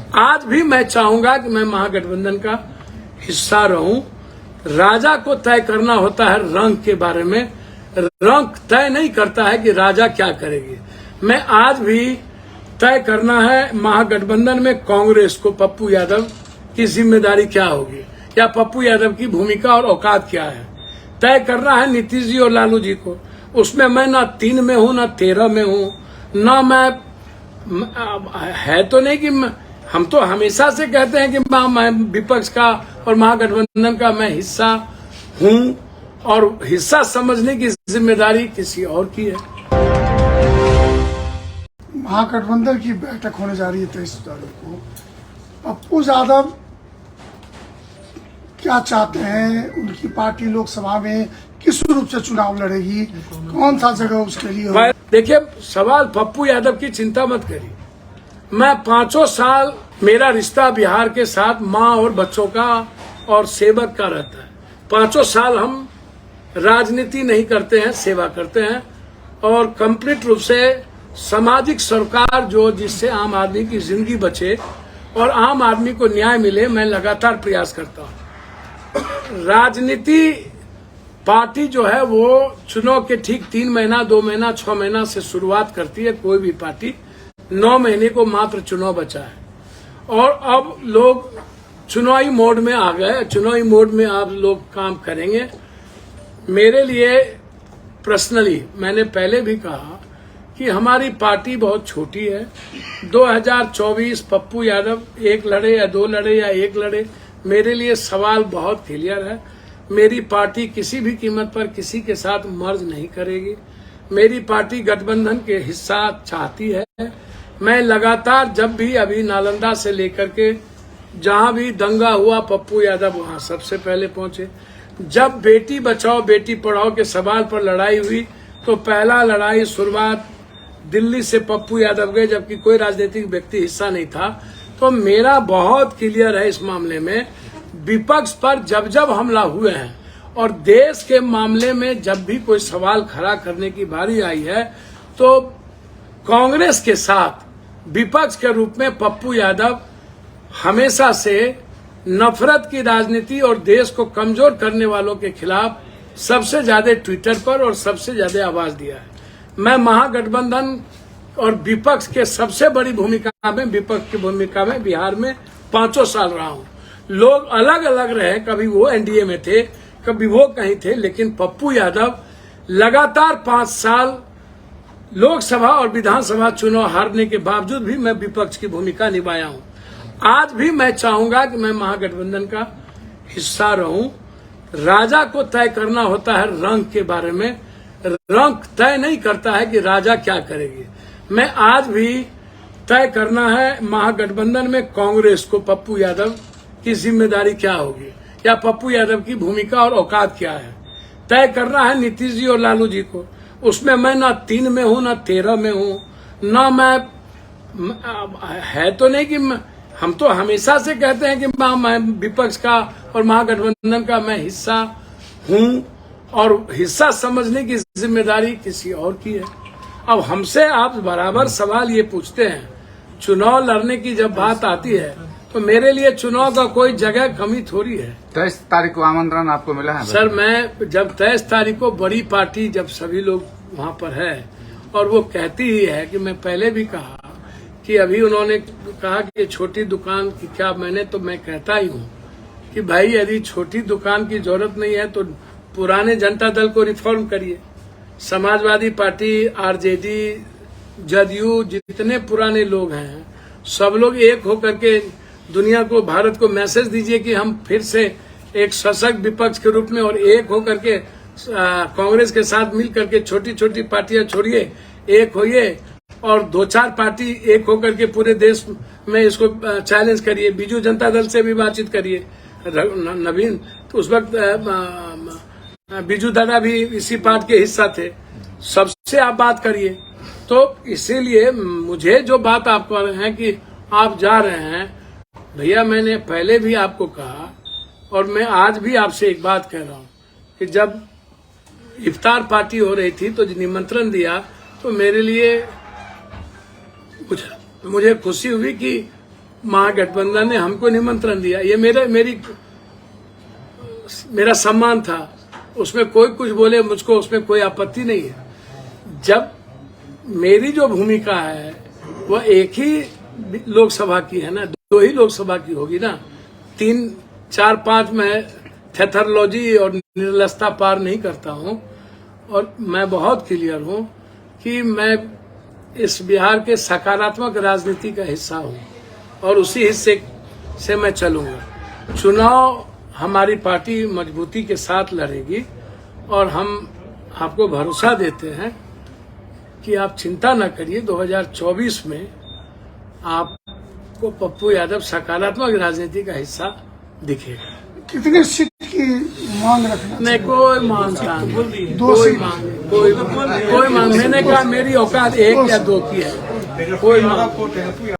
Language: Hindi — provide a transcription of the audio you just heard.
आज भी मैं चाहूंगा कि मैं महागठबंधन का हिस्सा रहूं। राजा को तय करना होता है रंग के बारे में, रंग तय नहीं करता है कि राजा क्या करेगी। मैं आज भी तय करना है महागठबंधन में कांग्रेस को, पप्पू यादव की जिम्मेदारी क्या होगी या पप्पू यादव की भूमिका और औकात क्या है। तय करना है नीतीश जी और लालू जी को। उसमें मैं ना 3 में हूं ना 13 में हूं, ना मैं है तो नहीं कि हम तो हमेशा से कहते हैं कि मैं विपक्ष का और महागठबंधन का मैं हिस्सा हूं, और हिस्सा समझने की जिम्मेदारी किसी और की है। महागठबंधन की बैठक होने जा रही है 23 तारीख को। पप्पू यादव क्या चाहते हैं, उनकी पार्टी लोकसभा में किस रूप से चुनाव लड़ेगी, कौन सा जगह उसके लिए होगा? देखिए, सवाल पप्पू यादव की चिंता मत करिए। मैं 5 साल मेरा रिश्ता बिहार के साथ माँ और बच्चों का और सेवक का रहता है। 5 साल हम राजनीति नहीं करते हैं, सेवा करते हैं, और कंप्लीट रूप से सामाजिक सरकार जो जिससे आम आदमी की जिंदगी बचे और आम आदमी को न्याय मिले, मैं लगातार प्रयास करता हूँ। राजनीति पार्टी जो है वो चुनाव के ठीक 3 महीना 2 महीना 6 महीना से शुरुआत करती है। कोई भी पार्टी 9 महीने को मात्र चुनाव बचा है, और अब लोग चुनावी मोड में आ गए। चुनावी मोड में आप लोग काम करेंगे। मेरे लिए पर्सनली मैंने पहले भी कहा कि हमारी पार्टी बहुत छोटी है। 2024 पप्पू यादव 1 लड़े या 2 लड़े या 1 लड़े, मेरे लिए सवाल बहुत क्लियर है। मेरी पार्टी किसी भी कीमत पर किसी के साथ मर्ज नहीं करेगी। मेरी पार्टी गठबंधन के हिस्सा चाहती है। मैं लगातार जब भी अभी नालंदा से लेकर के जहां भी दंगा हुआ, पप्पू यादव वहां सबसे पहले पहुंचे। जब बेटी बचाओ बेटी पढ़ाओ के सवाल पर लड़ाई हुई तो पहला लड़ाई शुरुआत दिल्ली से पप्पू यादव गए, जबकि कोई राजनीतिक व्यक्ति हिस्सा नहीं था। तो मेरा बहुत क्लियर है इस मामले में। विपक्ष पर जब जब हमला हुए हैं और देश के मामले में जब भी कोई सवाल खड़ा करने की बारी आई है, तो कांग्रेस के साथ विपक्ष के रूप में पप्पू यादव हमेशा से नफरत की राजनीति और देश को कमजोर करने वालों के खिलाफ सबसे ज्यादा ट्विटर पर और सबसे ज्यादा आवाज दिया है। मैं महागठबंधन और विपक्ष के सबसे बड़ी भूमिका में, विपक्ष की भूमिका में बिहार में 5 साल रहा हूं। लोग अलग अलग रहे, कभी वो एनडीए में थे, कभी वो कहीं थे, लेकिन पप्पू यादव लगातार 5 साल लोकसभा और विधानसभा चुनाव हारने के बावजूद भी मैं विपक्ष की भूमिका निभाया हूं। आज भी मैं चाहूंगा कि मैं महागठबंधन का हिस्सा रहूं। राजा को तय करना होता है रंग के बारे में, रंग तय नहीं करता है कि राजा क्या करेगी। मैं आज भी तय करना है महागठबंधन में कांग्रेस को, पप्पू यादव की जिम्मेदारी क्या होगी या पप्पू यादव की भूमिका और औकात क्या है। तय करना है नीतीश जी और लालू जी को। उसमें मैं ना 3 में हूं ना 13 में हूं, ना मैं है तो नहीं कि हम तो हमेशा से कहते हैं कि मैं विपक्ष का और महागठबंधन का मैं हिस्सा हूं, और हिस्सा समझने की जिम्मेदारी किसी और की है। अब हमसे आप बराबर सवाल ये पूछते हैं। चुनाव लड़ने की जब बात आती है तो मेरे लिए चुनाव का कोई जगह कमी थोड़ी है। 23 तारीख को आमंत्रण आपको मिला है? सर, मैं जब 23 तारीख को बड़ी पार्टी जब सभी लोग वहां पर है, और वो कहती ही है कि मैं पहले भी कहा कि अभी उन्होंने कहा कि छोटी दुकान की क्या, मैं कहता ही हूँ कि भाई यदि छोटी दुकान की जरूरत नहीं है तो पुराने जनता दल को रिफॉर्म करिए। समाजवादी पार्टी, आरजेडी, जदयू, जितने पुराने लोग हैं सब लोग एक होकर के दुनिया को, भारत को मैसेज दीजिए कि हम फिर से एक सशक्त विपक्ष के रूप में और एक होकर के कांग्रेस के साथ मिल करके छोटी छोटी पार्टियां छोड़िए, एक होइए और 2-4 पार्टी एक होकर के पूरे देश में इसको चैलेंज करिए। बीजू जनता दल से भी बातचीत करिए। नवीन तो उस वक्त बीजू दादा भी इसी पार्टी के हिस्सा थे, सबसे आप बात करिए। तो इसीलिए मुझे जो बात आप कह रहे हैं कि आप जा रहे हैं, भैया मैंने पहले भी आपको कहा और मैं आज भी आपसे एक बात कह रहा हूं कि जब इफ्तार पार्टी हो रही थी तो निमंत्रण दिया तो मेरे लिए मुझे खुशी हुई कि महागठबंधन ने हमको निमंत्रण दिया, ये मेरा सम्मान था, उसमें कोई कुछ बोले मुझको उसमें कोई आपत्ति नहीं है। जब मेरी जो भूमिका है वह एक ही लोकसभा की है ना, 2 ही लोकसभा की होगी ना, 3, 4, 5 में थेथरोलॉजी और निर्लसता पार नहीं करता हूं। और मैं बहुत क्लियर हूं कि मैं इस बिहार के सकारात्मक राजनीति का हिस्सा हूं और उसी हिस्से से मैं चलूंगा। चुनाव हमारी पार्टी मजबूती के साथ लड़ेगी और हम आपको भरोसा देते हैं कि आप चिंता न करिए, 2024 में आपको पप्पू यादव सकारात्मक राजनीति का हिस्सा दिखेगा। कितने सीट की मांग रखना? नहीं, कोई मांगता दो सीट। कोई मांग, मैंने कहा मेरी औकात 1 या 2 की है, कोई मांग